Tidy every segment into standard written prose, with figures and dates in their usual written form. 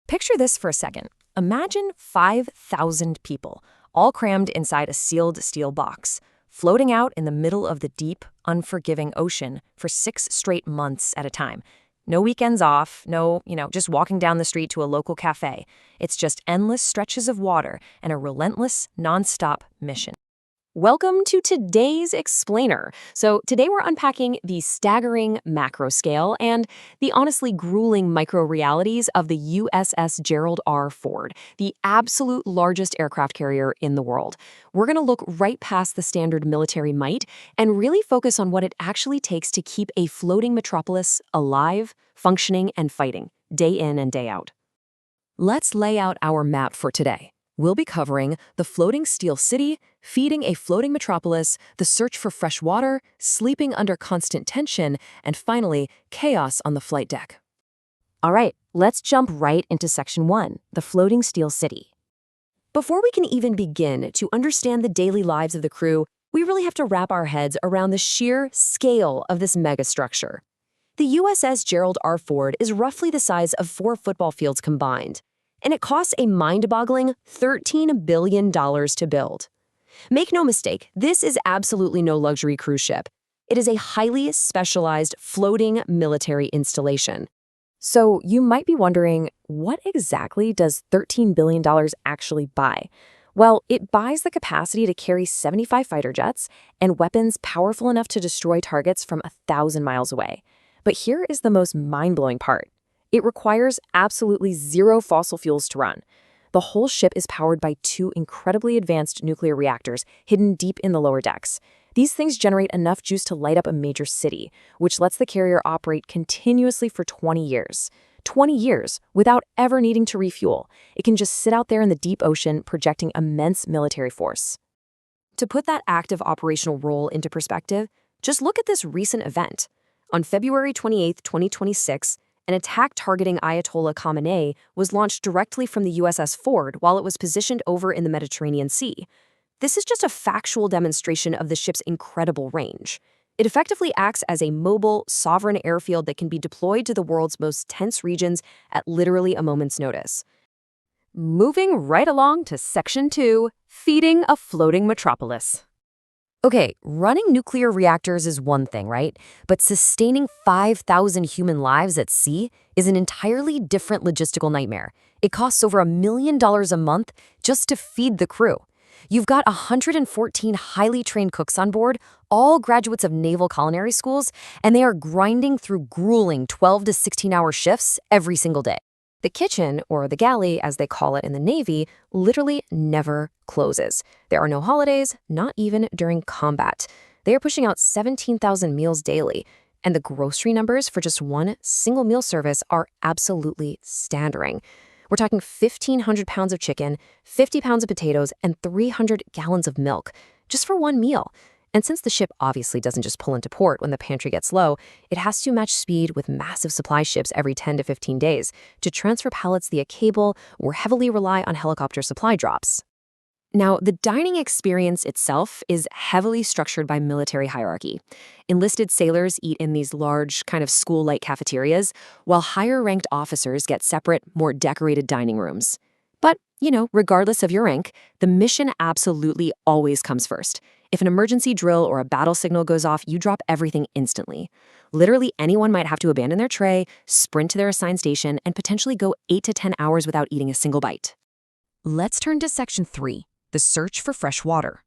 Picture this for a second. Imagine 5,000 people, all crammed inside a sealed steel box, floating out in the middle of the deep, unforgiving ocean for 6 straight months at a time. No weekends off, no, just walking down the street to a local cafe. It's just endless stretches of water and a relentless, nonstop mission. Welcome to today's Explainer. So today we're unpacking the staggering macro scale and the honestly grueling micro realities of the USS Gerald R. Ford, the absolute largest aircraft carrier in the world. We're going to look right past the standard military might and really focus on what it actually takes to keep a floating metropolis alive, functioning, and fighting, day in and day out. Let's lay out our map for today. We'll be covering the floating steel city, feeding a floating metropolis, the search for fresh water, sleeping under constant tension, and finally, chaos on the flight deck. All right, let's jump right into Section 1, the floating steel city. Before we can even begin to understand the daily lives of the crew, we really have to wrap our heads around the sheer scale of this megastructure. The USS Gerald R. Ford is roughly the size of 4 football fields combined, and it costs a mind-boggling $13 billion to build. Make no mistake, this is absolutely no luxury cruise ship. It is a highly specialized floating military installation. So you might be wondering, what exactly does $13 billion actually buy? Well, it buys the capacity to carry 75 fighter jets and weapons powerful enough to destroy targets from 1,000 miles away. But here is the most mind-blowing part. It requires absolutely zero fossil fuels to run. The whole ship is powered by 2 incredibly advanced nuclear reactors hidden deep in the lower decks. These things generate enough juice to light up a major city, which lets the carrier operate continuously for 20 years. 20 years without ever needing to refuel. It can just sit out there in the deep ocean, projecting immense military force. To put that active operational role into perspective, just look at this recent event. On February 28, 2026, an attack targeting Ayatollah Khamenei was launched directly from the USS Ford while it was positioned over in the Mediterranean Sea. This is just a factual demonstration of the ship's incredible range. It effectively acts as a mobile, sovereign airfield that can be deployed to the world's most tense regions at literally a moment's notice. Moving right along to Section 2, feeding a floating metropolis. Okay, running nuclear reactors is one thing, right? But sustaining 5,000 human lives at sea is an entirely different logistical nightmare. It costs over $1 million a month just to feed the crew. You've got 114 highly trained cooks on board, all graduates of naval culinary schools, and they are grinding through grueling 12 to 16-hour shifts every single day. The kitchen, or the galley as they call it in the Navy, literally never closes. There are no holidays, not even during combat. They are pushing out 17,000 meals daily, and the grocery numbers for just one single meal service are absolutely staggering. We're talking 1,500 pounds of chicken, 50 pounds of potatoes, and 300 gallons of milk, just for one meal. And since the ship obviously doesn't just pull into port when the pantry gets low, it has to match speed with massive supply ships every 10 to 15 days to transfer pallets via cable or heavily rely on helicopter supply drops. Now, the dining experience itself is heavily structured by military hierarchy. Enlisted sailors eat in these large, kind of school-like cafeterias, while higher-ranked officers get separate, more decorated dining rooms. But, regardless of your rank, the mission absolutely always comes first. If an emergency drill or a battle signal goes off, you drop everything instantly. Literally anyone might have to abandon their tray, sprint to their assigned station, and potentially go 8 to 10 hours without eating a single bite. Let's turn to Section 3, the search for fresh water.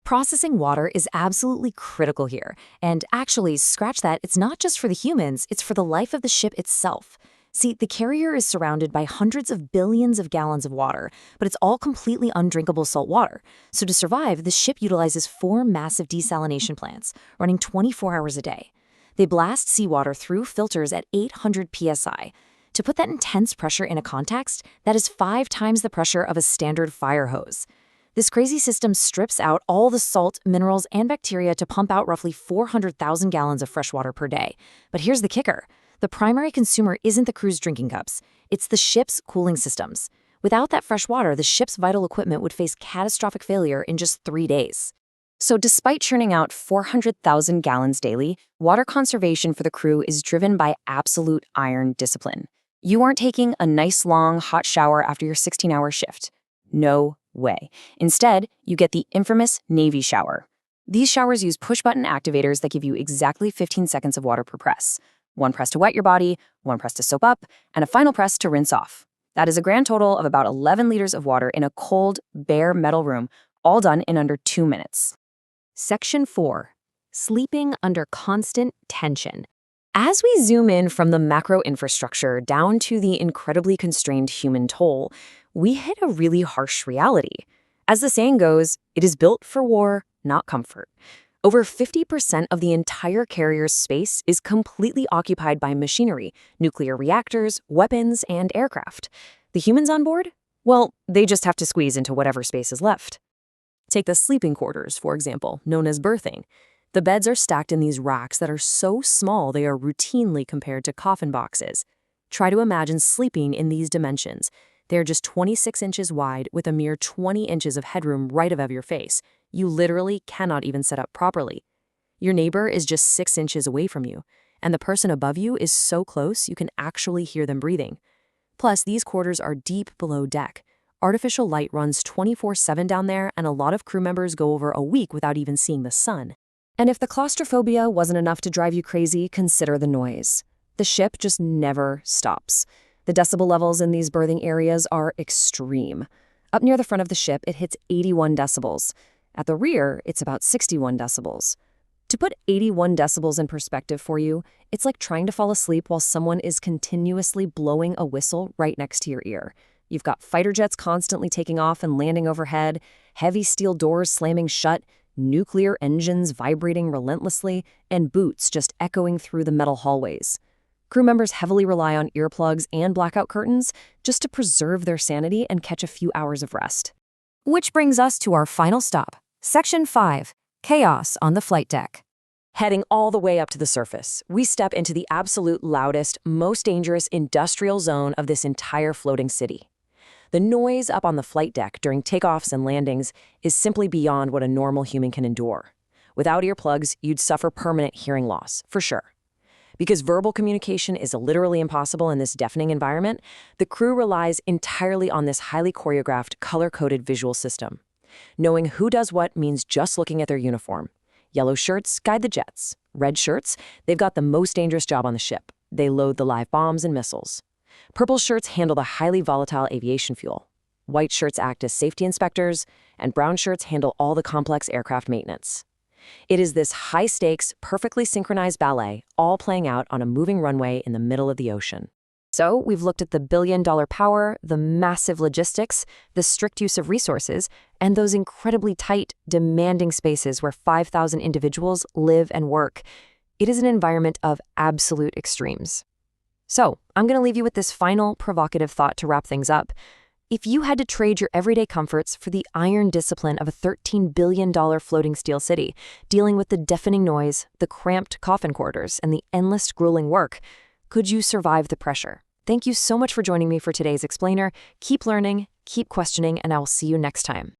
Processing water is absolutely critical here. And actually, scratch that, it's not just for the humans, it's for the life of the ship itself. See, the carrier is surrounded by hundreds of billions of gallons of water, but it's all completely undrinkable salt water. So to survive, the ship utilizes 4 massive desalination plants, running 24 hours a day. They blast seawater through filters at 800 psi. To put that intense pressure in a context, that is 5 times the pressure of a standard fire hose. This crazy system strips out all the salt, minerals, and bacteria to pump out roughly 400,000 gallons of fresh water per day. But here's the kicker. The primary consumer isn't the crew's drinking cups. It's the ship's cooling systems. Without that fresh water, the ship's vital equipment would face catastrophic failure in just 3 days. So despite churning out 400,000 gallons daily, water conservation for the crew is driven by absolute iron discipline. You aren't taking a nice long hot shower after your 16-hour shift. No way. Instead, you get the infamous Navy shower. These showers use push-button activators that give you exactly 15 seconds of water per press. One press to wet your body, one press to soap up, and a final press to rinse off. That is a grand total of about 11 liters of water in a cold, bare metal room, all done in under 2 minutes. Section 4. Sleeping under constant tension. As we zoom in from the macro infrastructure down to the incredibly constrained human toll, we hit a really harsh reality. As the saying goes, it is built for war, not comfort. Over 50% of the entire carrier's space is completely occupied by machinery, nuclear reactors, weapons, and aircraft. The humans on board? Well, they just have to squeeze into whatever space is left. Take the sleeping quarters, for example, known as berthing. The beds are stacked in these racks that are so small they are routinely compared to coffin boxes. Try to imagine sleeping in these dimensions. They're just 26 inches wide with a mere 20 inches of headroom right above your face. You literally cannot even sit up properly. Your neighbor is just 6 inches away from you, and the person above you is so close you can actually hear them breathing. Plus, these quarters are deep below deck. Artificial light runs 24/7 down there, and a lot of crew members go over a week without even seeing the sun. And if the claustrophobia wasn't enough to drive you crazy, consider the noise. The ship just never stops. The decibel levels in these berthing areas are extreme. Up near the front of the ship, it hits 81 decibels. At the rear, it's about 61 decibels. To put 81 decibels in perspective for you, it's like trying to fall asleep while someone is continuously blowing a whistle right next to your ear. You've got fighter jets constantly taking off and landing overhead, heavy steel doors slamming shut, nuclear engines vibrating relentlessly, and boots just echoing through the metal hallways. Crew members heavily rely on earplugs and blackout curtains just to preserve their sanity and catch a few hours of rest. Which brings us to our final stop, Section 5, Chaos on the Flight Deck. Heading all the way up to the surface, we step into the absolute loudest, most dangerous industrial zone of this entire floating city. The noise up on the flight deck during takeoffs and landings is simply beyond what a normal human can endure. Without earplugs, you'd suffer permanent hearing loss, for sure. Because verbal communication is literally impossible in this deafening environment, the crew relies entirely on this highly choreographed, color-coded visual system. Knowing who does what means just looking at their uniform. Yellow shirts guide the jets. Red shirts, they've got the most dangerous job on the ship. They load the live bombs and missiles. Purple shirts handle the highly volatile aviation fuel. White shirts act as safety inspectors, and brown shirts handle all the complex aircraft maintenance. It is this high-stakes, perfectly synchronized ballet, all playing out on a moving runway in the middle of the ocean. So, we've looked at the billion-dollar power, the massive logistics, the strict use of resources, and those incredibly tight, demanding spaces where 5,000 individuals live and work. It is an environment of absolute extremes. So, I'm going to leave you with this final, provocative thought to wrap things up. If you had to trade your everyday comforts for the iron discipline of a $13 billion floating steel city, dealing with the deafening noise, the cramped coffin quarters, and the endless grueling work, could you survive the pressure? Thank you so much for joining me for today's explainer. Keep learning, keep questioning, and I will see you next time.